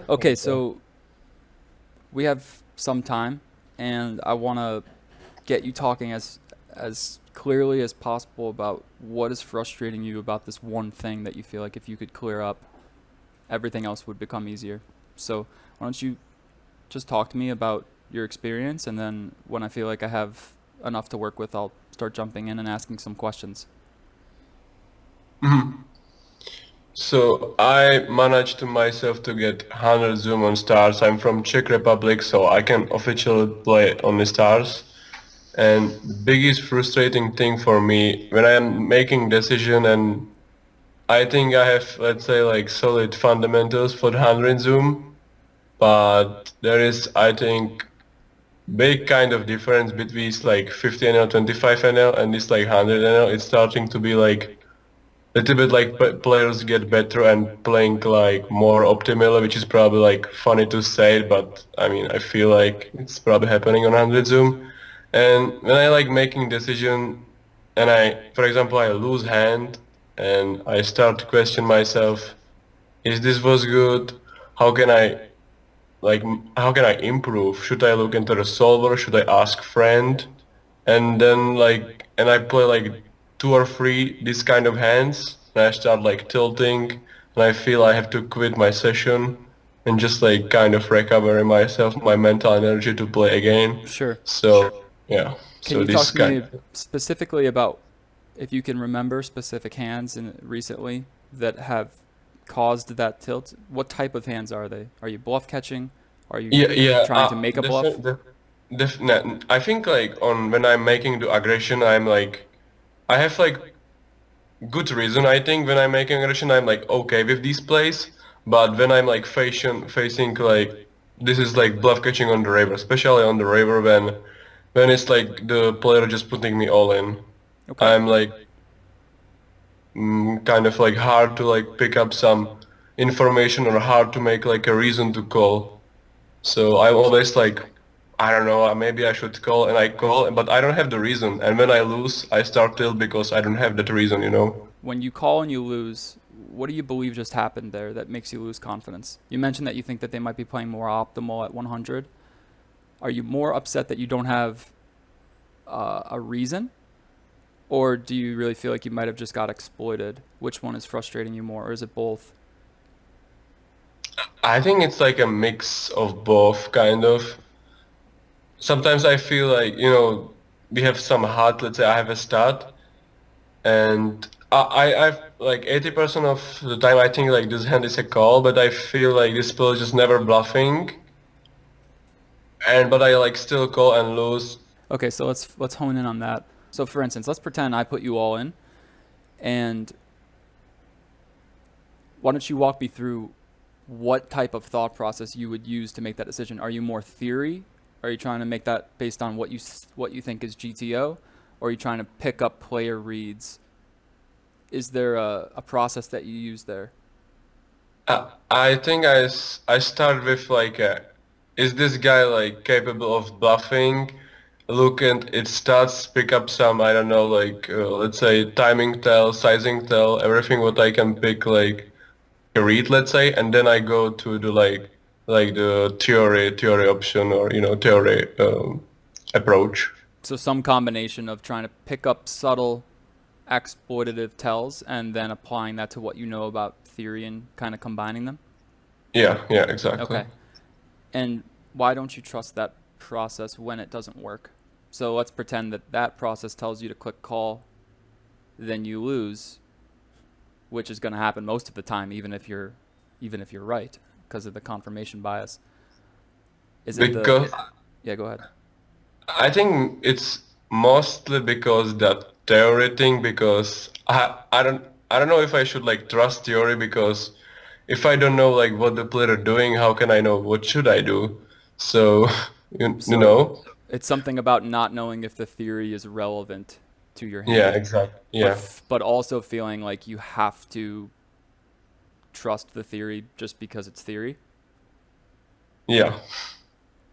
Okay, so we have some time, and I want to get you talking as clearly as possible about what is frustrating you about this one thing that you feel like if you could clear up, everything else would become easier. So why don't you just talk to me about your experience, and then when I feel like I have enough to work with, I'll start jumping in and asking some questions. Mhm. So I managed to myself to get 100 Zoom on stars. I'm from Czech Republic, so I can officially play on the stars. And the biggest frustrating thing for me when I am making decision, and I think I have, let's say, like solid fundamentals for the 100 Zoom, but there is, I think, big kind of difference between like 50 NL, 25 NL, and this like 100 NL. It's starting to be like little bit like players get better and playing like more optimally, which is probably like funny to say, but I mean I feel like it's probably happening on 100 Zoom. And when I like making decision and for example, I lose hand and I start to question myself, is this was good? How can I how can I improve? Should I look into the solver? Should I ask friend? And then and I play like two or three this kind of hands, and I start like tilting, and I feel I have to quit my session and just like kind of recover myself, my mental energy to play again. Sure. So yeah, Can so you talk this to kind me specifically about if you can remember specific hands in recently that have caused that tilt? What type of hands are they? Are you bluff catching? Are you yeah, yeah, trying to make a bluff? I think like on when I'm making the aggression, I have like good reason. I think when I'm making aggression, I'm like okay with these plays, but when I'm like facing like this is like bluff catching on the river, especially on the river when it's like the player just putting me all in. Okay. I'm like kind of like hard to like pick up some information or hard to make like a reason to call. So I'm always like, I don't know, maybe I should call, and I call, but I don't have the reason. And when I lose, I start till because I don't have that reason, you know? When you call and you lose, what do you believe just happened there that makes you lose confidence? You mentioned that you think that they might be playing more optimal at 100. Are you more upset that you don't have a reason? Or do you really feel like you might have just got exploited? Which one is frustrating you more, or is it both? I think it's like a mix of both, kind of. Sometimes I feel like, we have some hard, let's say I have a stat, and I've like 80% of the time I think like this hand is a call, but I feel like this player is just never bluffing, but I like still call and lose. Okay, so let's hone in on that. So for instance, let's pretend I put you all in, and why don't you walk me through what type of thought process you would use to make that decision? Are you more theory? Are you trying to make that based on what you think is GTO, or are you trying to pick up player reads? Is there a process that you use there? I think I start with like is this guy like capable of bluffing? Look and it starts pick up some I don't know like let's say timing tell, sizing tell, everything what I can pick like a read let's say, and then I go to the like the theory option or theory approach. So some combination of trying to pick up subtle exploitative tells and then applying that to what you know about theory and kind of combining them. Yeah, yeah, exactly. Okay. And why don't you trust that process when it doesn't work? So let's pretend that that process tells you to click call, then you lose, which is going to happen most of the time, even if you're right, because of the confirmation bias. Is it the Because Yeah, go ahead. I think it's mostly because that theory thing because I don't know if I should like trust theory because if I don't know like what the player doing, how can I know what should I do? So you So know, it's something about not knowing if the theory is relevant to your yeah, hand, exactly, but yeah, but also feeling like you have to trust the theory just because it's theory. yeah,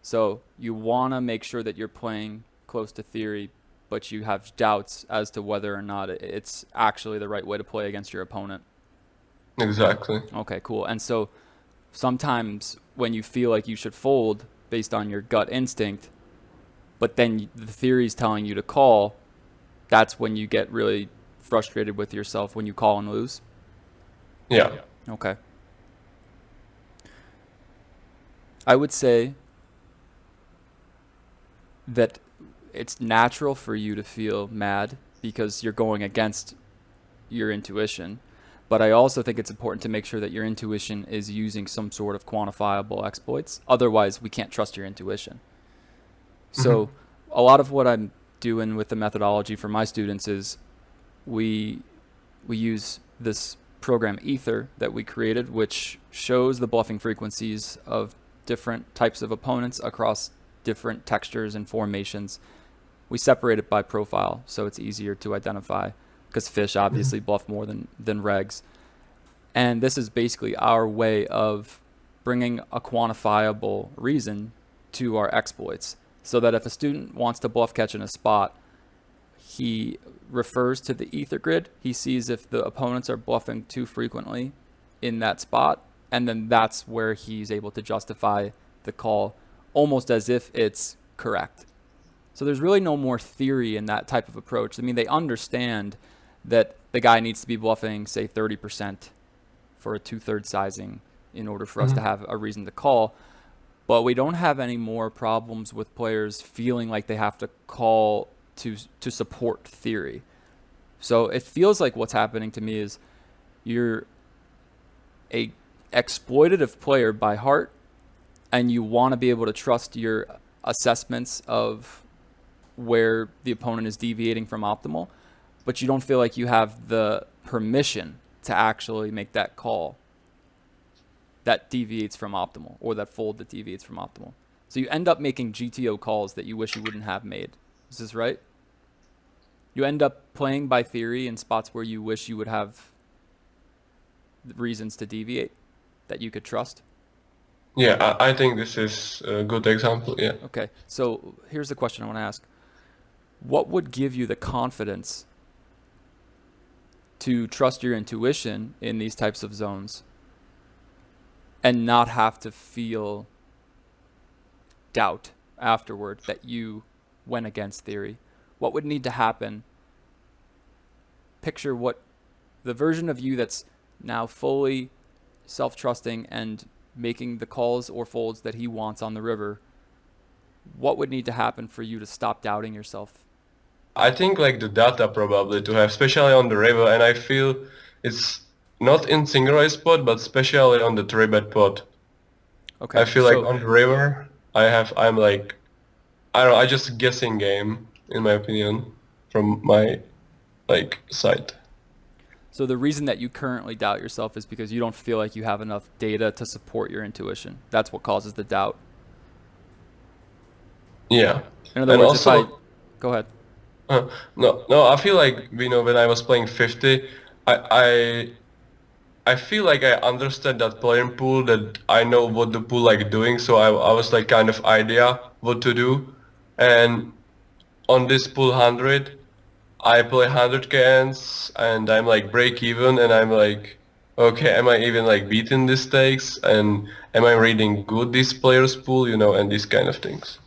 So you want to make sure that you're playing close to theory, but you have doubts as to whether or not it's actually the right way to play against your opponent. exactly. Okay, cool. And so Sometimes when you feel like you should fold based on your gut instinct, but then the theory is telling you to call, that's when you get really frustrated with yourself when you call and lose. Yeah. Okay. I would say that it's natural for you to feel mad because you're going against your intuition. But I also think it's important to make sure that your intuition is using some sort of quantifiable exploits. Otherwise, we can't trust your intuition. Hmm. So, a lot of what I'm doing with the methodology for my students is we we use this program Ether that we created, which shows the bluffing frequencies of different types of opponents across different textures and formations. We separate it by profile, so it's easier to identify because fish obviously bluff more than regs. And this is basically our way of bringing a quantifiable reason to our exploits so that if a student wants to bluff catch in a spot, he refers to the ether grid. He sees if the opponents are bluffing too frequently in that spot, and then that's where he's able to justify the call almost as if it's correct. So there's really no more theory in that type of approach. I mean, they understand that the guy needs to be bluffing, say, 30% for a two-thirds sizing in order for us to Hmm. have a reason to call. But we don't have any more problems with players feeling like they have to call to support theory. So it feels like what's happening to me is you're a exploitative player by heart, and you want to be able to trust your assessments of where the opponent is deviating from optimal, but you don't feel like you have the permission to actually make that call that deviates from optimal or that fold that deviates from optimal. So you end up making GTO calls that you wish you wouldn't have made. Is this right? You end up playing by theory in spots where you wish you would have reasons to deviate that you could trust. Yeah, I think this is a good example. Yeah. Okay, so here's the question I want to ask. What would give you the confidence to trust your intuition in these types of zones and not have to feel doubt afterward that you went against theory? What would need to happen? Picture what the version of you that's now fully self trusting and making the calls or folds that he wants on the river. What would need to happen for you to stop doubting yourself? I think like the data probably to have, especially on the river, and I feel it's not in synchronized spot, but especially on the three bet pot. I Okay, feel like so on the river, I'm like, I don't know, I just guessing game, in my opinion, from my like side. the reason that you currently doubt yourself is because you don't feel like you have enough data to support your intuition. That's what causes the doubt. Yeah. In other And words, if I also, go ahead. no, I feel like, when I was playing 50, I I feel like I understand that playing pool, that I know what the pool like doing, so I was like kind of idea what to do. And on this pool 100, I play 100 cans and I'm like break even and I'm like, okay, am I even like beating these stakes and am I reading good this player's pool, and these kind of things.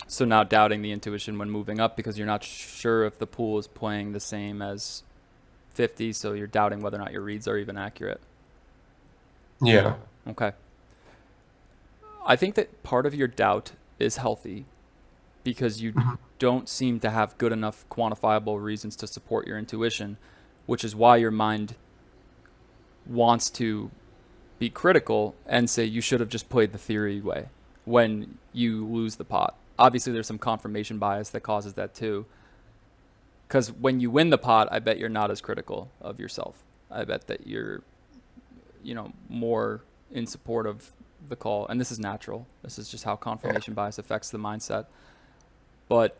So now doubting the intuition when moving up because you're not sure if the pool is playing the same as 50, so you're doubting whether or not your reads are even accurate. Yeah. Okay. I think that part of your doubt is healthy because you Mhm. don't seem to have good enough quantifiable reasons to support your intuition, which is why your mind wants to be critical and say you should have just played the theory way when you lose the pot. Obviously, there's some confirmation bias that causes that too. Because when you win the pot, I bet you're not as critical of yourself. I bet that you're, more in support of the call. And this is natural. This is just how Yeah. confirmation bias affects the mindset. But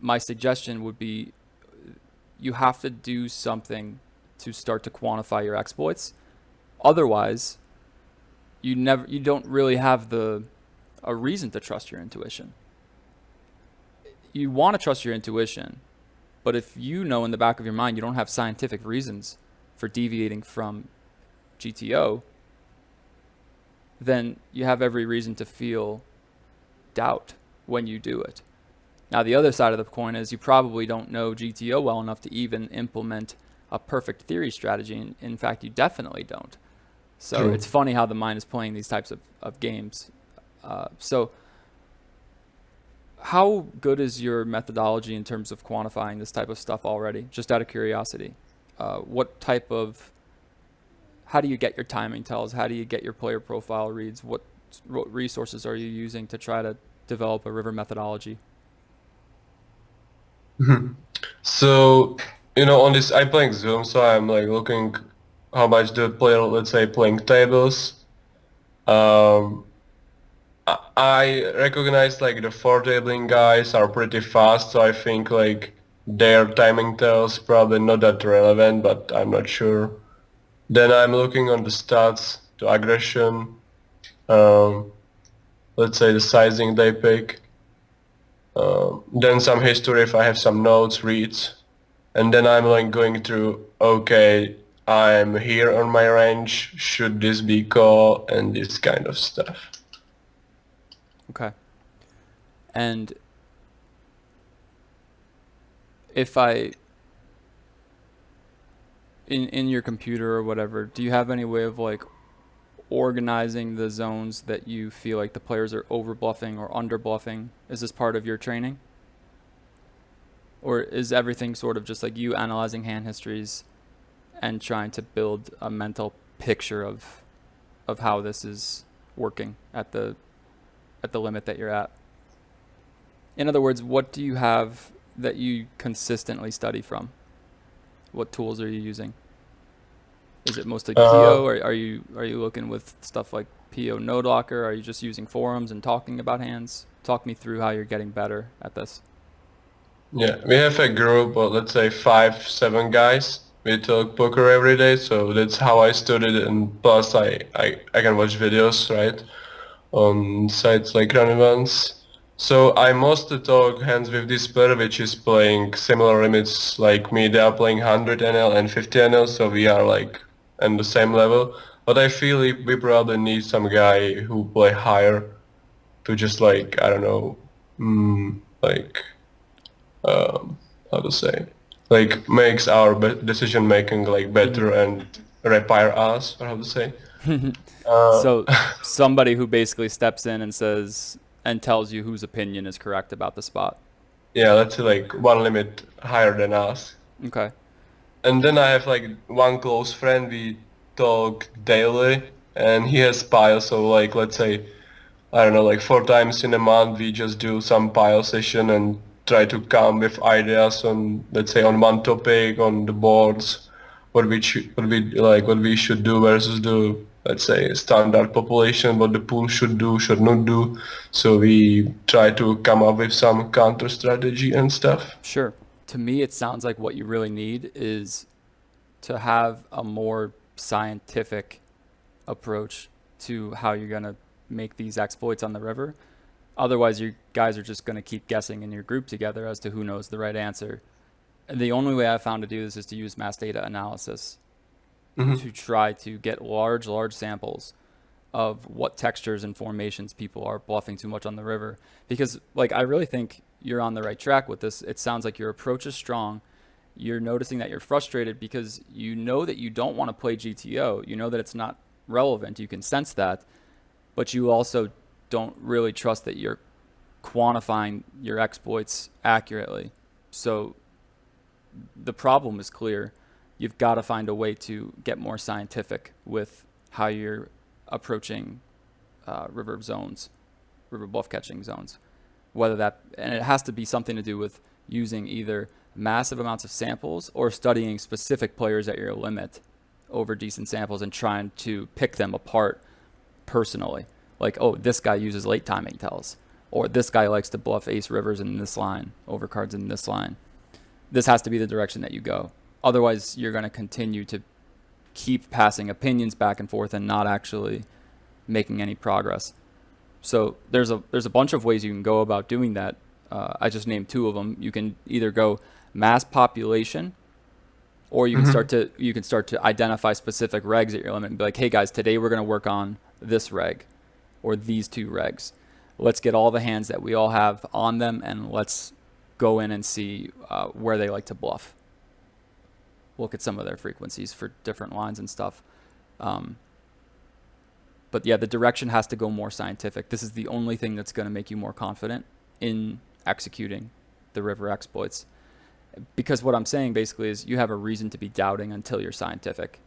my suggestion would be you have to do something to start to quantify your exploits. Otherwise, you don't really have the a reason to trust your intuition. You want to trust your intuition, but if you know in the back of your mind you don't have scientific reasons for deviating from GTO, then you have every reason to feel doubt when you do it. Now, the other side of the coin is you probably don't know GTO well enough to even implement a perfect theory strategy. In fact, you definitely don't. So True. it's funny how the mind is playing these types of games. So how good is your methodology in terms of quantifying this type of stuff already? Just out of curiosity. What type of, how do you get your timing tells? How do you get your player profile reads? What resources are you using to try to develop a river methodology? Mhm. So, on this, I'm playing Zoom, so I'm like looking how much the player, let's say, playing tables. Um, I recognize like the four tabling guys are pretty fast, so I think like their timing tells probably not that relevant, but I'm not sure. Then I'm looking on the stats, the aggression, um, let's say the sizing they pick. Then some history if I have some notes, reads. And then I'm like going through, okay, I'm here on my range, should this be call, and this kind of stuff. Okay. And if I, in your computer or whatever, do you have any way of like organizing the zones that you feel like the players are over bluffing or under bluffing? Is this part of your training? Or is everything sort of just like you analyzing hand histories and trying to build a mental picture of how this is working at the limit that you're at? In other words, what do you have that you consistently study from? What tools are you using? Is it mostly PO, Uh, or are you looking with stuff like PO Node Locker? Are you just using forums and talking about hands? Talk me through how you're getting better at this. yeah, we have a group of let's say 5, 7 guys. We talk poker every day, so that's how I studied it. And plus, I can watch videos, right, on sites like Run Events. So I mostly talk hands with this player which is playing similar limits like me. They are playing 100 NL and 50 NL, so we are like on the same level. But I feel we probably need some guy who play higher to just like, I don't know, like, um, how to say, like makes our decision making like Hmm. better and repair us, or how to say. Uh, So somebody who basically steps in and says and tells you whose opinion is correct about the spot. yeah, let's say like one limit higher than us. Okay. And then I have like one close friend, we talk daily, and he has pile, so like let's say, I don't know, like 4 times in a month we just do some pile session and try to come with ideas on, let's say, on one topic, on the boards, what we should do versus the, let's say, standard population, what the pool should do, should not do. So we try to come up with some counter strategy and stuff. Sure. To me, it sounds like what you really need is to have a more scientific approach to how you're going to make these exploits on the river. Otherwise, you guys are just going to keep guessing in your group together as to who knows the right answer. And the only way I've found to do this is to use mass data analysis Hmm. to try to get large samples of what textures and formations people are bluffing too much on the river. Because, like, I really think you're on the right track with this. It sounds like your approach is strong. You're noticing that you're frustrated because you know that you don't want to play GTO. You know that it's not relevant. You can sense that. But you also don't really trust that you're quantifying your exploits accurately. So the problem is clear. You've got to find a way to get more scientific with how you're approaching river zones, river bluff catching zones. Whether that, and it has to be something to do with using either massive amounts of samples or studying specific players at your limit over decent samples and trying to pick them apart personally. Like, oh, this guy uses late timing tells, or this guy likes to bluff ace rivers in this line, over cards in this line. This has to be the direction that you go. Otherwise, you're going to continue to keep passing opinions back and forth and not actually making any progress. So there's a bunch of ways you can go about doing that. I just named two of them. You can either go mass population, or you can Hmm. start to identify specific regs at your limit and be like, hey guys, today we're going to work on this reg or these two regs. Let's get all the hands that we all have on them, and let's go in and see where they like to bluff. Look at some of their frequencies for different lines and stuff. But yeah, the direction has to go more scientific. This is the only thing that's going to make you more confident in executing the river exploits. Because what I'm saying basically is you have a reason to be doubting until you're scientific.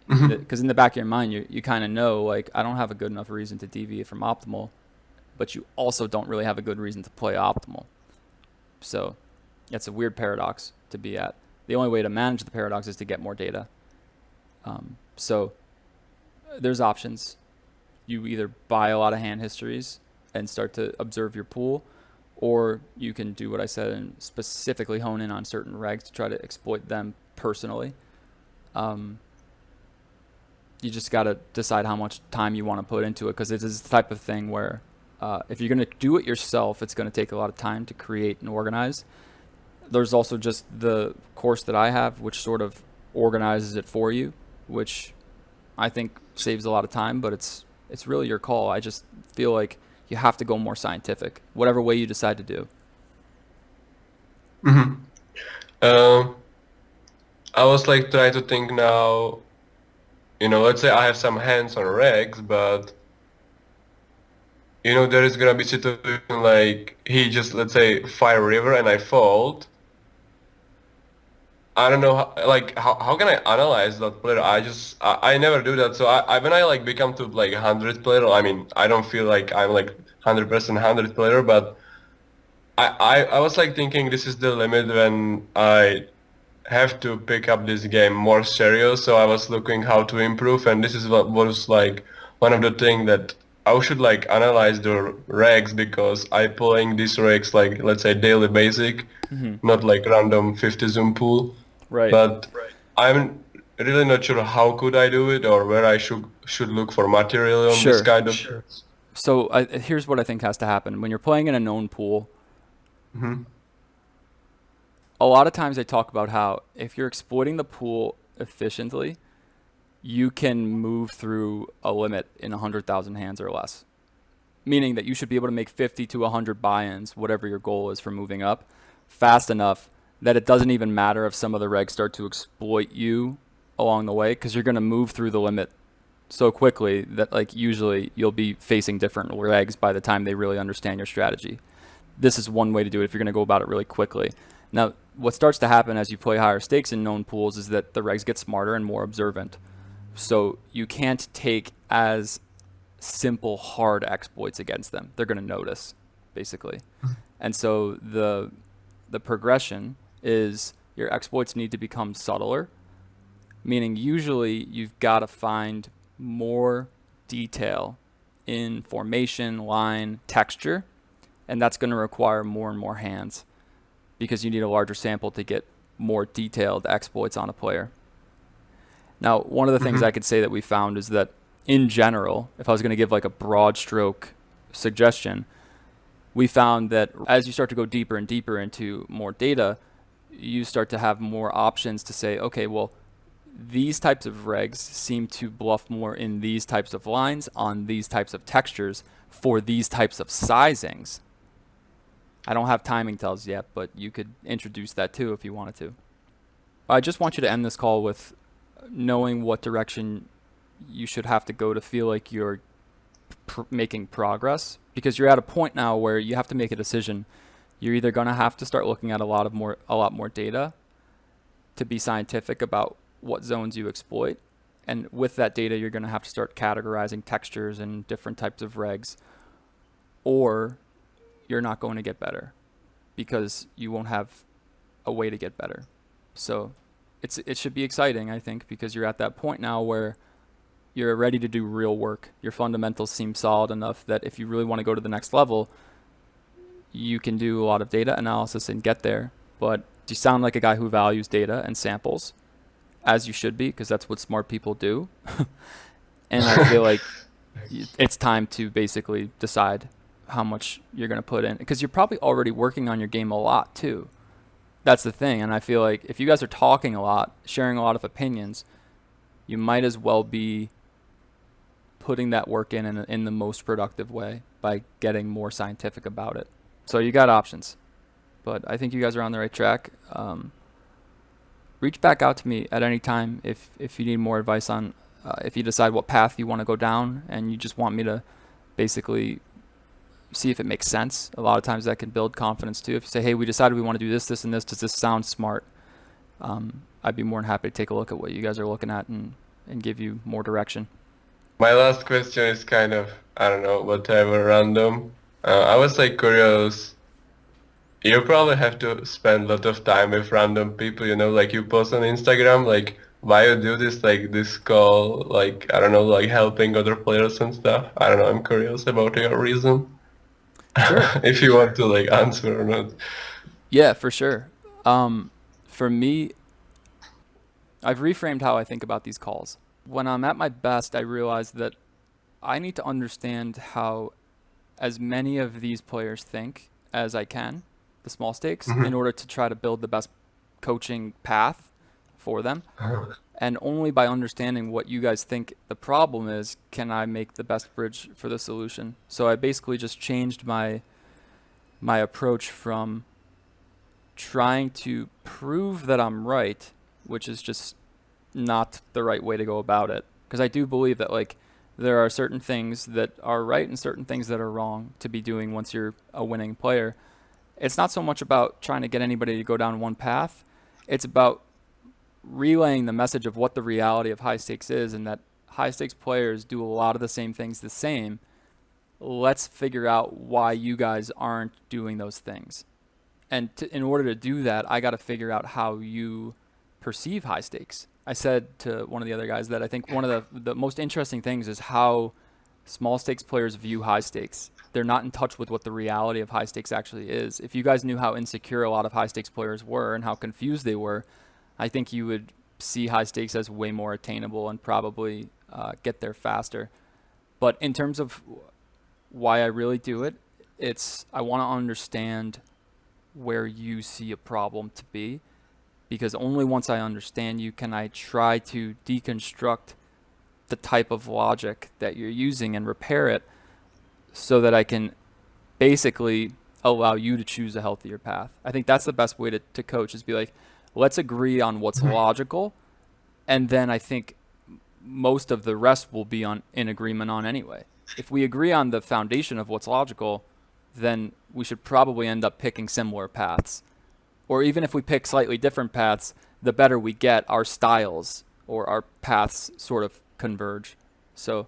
Because in the back of your mind, you kind of know, like, I don't have a good enough reason to deviate from optimal, but you also don't really have a good reason to play optimal. So it's a weird paradox to be at. The only way to manage the paradox is to get more data. So there's options. You either buy a lot of hand histories and start to observe your pool, or you can do what I said and specifically hone in on certain regs to try to exploit them personally. You just got to decide how much time you want to put into it, because it is the type of thing where if you're going to do it yourself, it's going to take a lot of time to create and organize. There's also just the course that I have, which sort of organizes it for you, which I think saves a lot of time, but it's really your call. I just feel like you have to go more scientific, whatever way you decide to do. I was like trying to think now, let's say I have some hands on regs, but there is gonna be situation like he just, let's say, fire river and I fold. I don't know how can I analyze that player? I never do that. So I when I like become to like 100 player, I mean, I don't feel like I'm like 100% 100 player, but I was like thinking this is the limit when I have to pick up this game more serious. So I was looking how to improve, and this is what was like one of the thing that I should like analyze the regs, because I playing these regs like, let's say, daily basic, not like random 50 zoom pool. Right. But I'm really not sure how could I do it, or where I should look for material on this kind of. So here's what I think has to happen. When you're playing in a known pool, a lot of times they talk about how if you're exploiting the pool efficiently, you can move through a limit in 100,000 hands or less. Meaning that you should be able to make 50 to 100 buy-ins, whatever your goal is for moving up, fast enough that it doesn't even matter if some of the regs start to exploit you along the way, because you're going to move through the limit so quickly that like usually you'll be facing different regs by the time they really understand your strategy. This is one way to do it if you're going to go about it really quickly. Now, what starts to happen as you play higher stakes in known pools is that the regs get smarter and more observant. So you can't take as simple, hard exploits against them. They're going to notice, basically. And so the progression is your exploits need to become subtler, meaning usually you've got to find more detail in formation, line, texture, and that's going to require more and more hands, because you need a larger sample to get more detailed exploits on a player. Now, one of the things I could say that we found is that in general, if I was going to give like a broad stroke suggestion, we found that as you start to go deeper and deeper into more data, you start to have more options to say, okay, well, these types of regs seem to bluff more in these types of lines on these types of textures for these types of sizings. I don't have timing tells yet, but you could introduce that too if you wanted to. I just want you to end this call with knowing what direction you should have to go to feel like you're making progress, because you're at a point now where you have to make a decision. You're either going to have to start looking at a lot more data to be scientific about what zones you exploit, and with that data you're going to have to start categorizing textures and different types of regs, or you're not going to get better because you won't have a way to get better. So it should be exciting, I think, because you're at that point now where you're ready to do real work. Your fundamentals seem solid enough that if you really want to go to the next level, you can do a lot of data analysis and get there. But you sound like a guy who values data and samples, as you should be, because that's what smart people do. And I feel like it's time to basically decide how much you're going to put in, because you're probably already working on your game a lot too. That's the thing. And I feel like if you guys are talking a lot, sharing a lot of opinions, you might as well be putting that work in the most productive way by getting more scientific about it. So you got options, but I think you guys are on the right track. Reach back out to me at any time if you need more advice on if you decide what path you want to go down and you just want me to basically see if it makes sense. A lot of times that can build confidence too. If you say, hey, we decided we want to do this, this, and this, does this sound smart? I'd be more than happy to take a look at what you guys are looking at and give you more direction. My last question is kind of, I don't know, whatever, random. I was like curious. You probably have to spend a lot of time with random people, like you post on Instagram, like why you do this, like this call, like, I don't know, like helping other players and stuff. I don't know, I'm curious about your reason. Sure. If you want to like answer or not. Yeah, for sure. For me, I've reframed how I think about these calls. When I'm at my best, I realize that I need to understand how as many of these players think as I can, the small stakes, in order to try to build the best coaching path for them. And only by understanding what you guys think the problem is, can I make the best bridge for the solution. So I basically just changed my approach from trying to prove that I'm right, which is just not the right way to go about it. Because I do believe that like there are certain things that are right and certain things that are wrong to be doing once you're a winning player. It's not so much about trying to get anybody to go down one path. It's about relaying the message of what the reality of high stakes is, and that high stakes players do a lot of the same things the same. Let's figure out why you guys aren't doing those things. And in order to do that, I got to figure out how you perceive high stakes. I said to one of the other guys that I think one of the most interesting things is how small stakes players view high stakes. They're not in touch with what the reality of high stakes actually is. If you guys knew how insecure a lot of high stakes players were and how confused they were, I think you would see high stakes as way more attainable and probably get there faster. But in terms of why I really do it, it's I want to understand where you see a problem to be, because only once I understand you can I try to deconstruct the type of logic that you're using and repair it so that I can basically allow you to choose a healthier path. I think that's the best way to coach, is be like, let's agree on what's logical, and then I think most of the rest will be in agreement on anyway. If we agree on the foundation of what's logical, then we should probably end up picking similar paths. Or even if we pick slightly different paths, the better we get, our styles or our paths sort of converge. So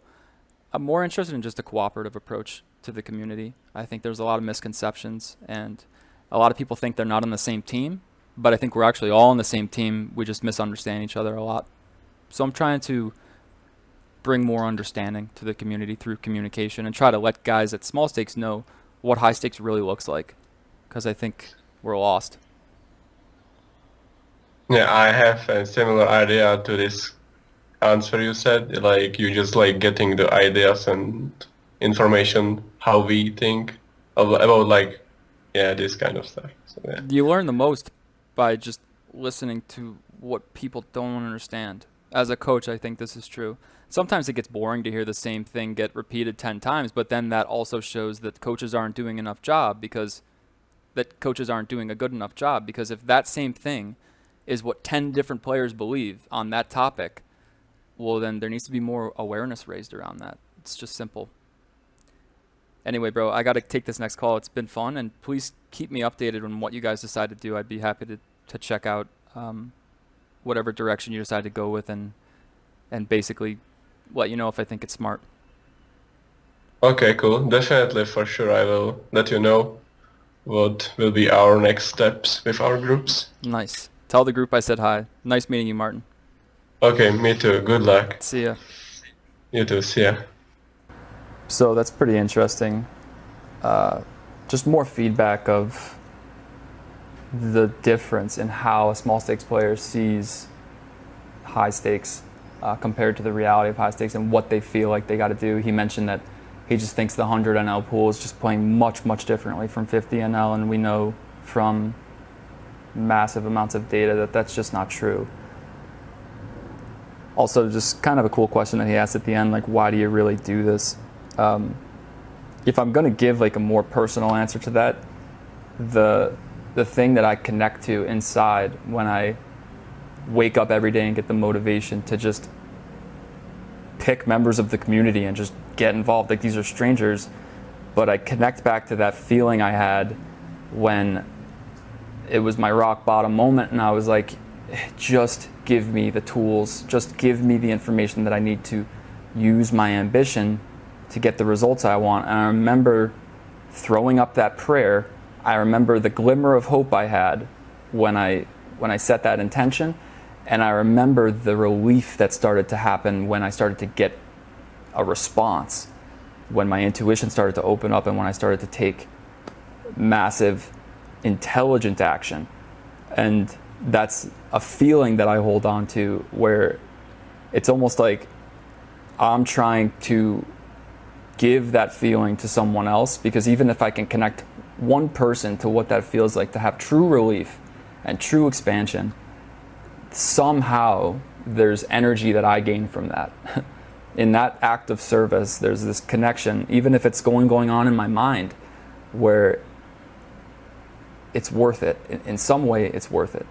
I'm more interested in just a cooperative approach to the community. I think there's a lot of misconceptions, and a lot of people think they're not on the same team, but I think we're actually all on the same team. We just misunderstand each other a lot. So I'm trying to bring more understanding to the community through communication and try to let guys at small stakes know what high stakes really looks like, because I think we're lost. Yeah, I have a similar idea to this answer you said. Like you just like getting the ideas and information how we think about like, yeah, this kind of stuff. So yeah. You learn the most by just listening to what people don't understand. As a coach, I think this is true. Sometimes it gets boring to hear the same thing get repeated 10 times, but then that also shows that coaches aren't doing enough job, because that coaches aren't doing a good enough job, because if that same thing is what 10 different players believe on that topic, well, then there needs to be more awareness raised around that. It's just simple. Anyway, bro, I got to take this next call. It's been fun, and please keep me updated on what you guys decide to do. I'd be happy to check out whatever direction you decide to go with, and basically let you know if I think it's smart. Okay, cool. Definitely, for sure, I will let you know what will be our next steps with our groups. Nice. Tell the group I said hi. Nice meeting you, Martin. Okay, me too. Good luck. See ya. You too. See ya. So that's pretty interesting. Just more feedback of the difference in how a small stakes player sees high stakes compared to the reality of high stakes and what they feel like they got to do. He mentioned that he just thinks the 100 NL pool is just playing much, much differently from 50 NL, and we know from massive amounts of data that that's just not true. Also, just kind of a cool question that he asked at the end, like, why do you really do this? If I'm going to give like a more personal answer to that, the thing that I connect to inside when I wake up every day and get the motivation to just pick members of the community and just get involved, like these are strangers, but I connect back to that feeling I had when it was my rock bottom moment, and I was like, just give me the tools, just give me the information that I need to use my ambition to get the results I want. And I remember throwing up that prayer. I remember the glimmer of hope I had when I set that intention, and I remember the relief that started to happen when I started to get a response, when my intuition started to open up, and when I started to take massive, intelligent action. And that's a feeling that I hold on to, where it's almost like I'm trying to give that feeling to someone else, because even if I can connect one person to what that feels like to have true relief and true expansion, somehow there's energy that I gain from that. In that act of service, there's this connection, even if it's going on in my mind, where it's worth it. In some way, it's worth it.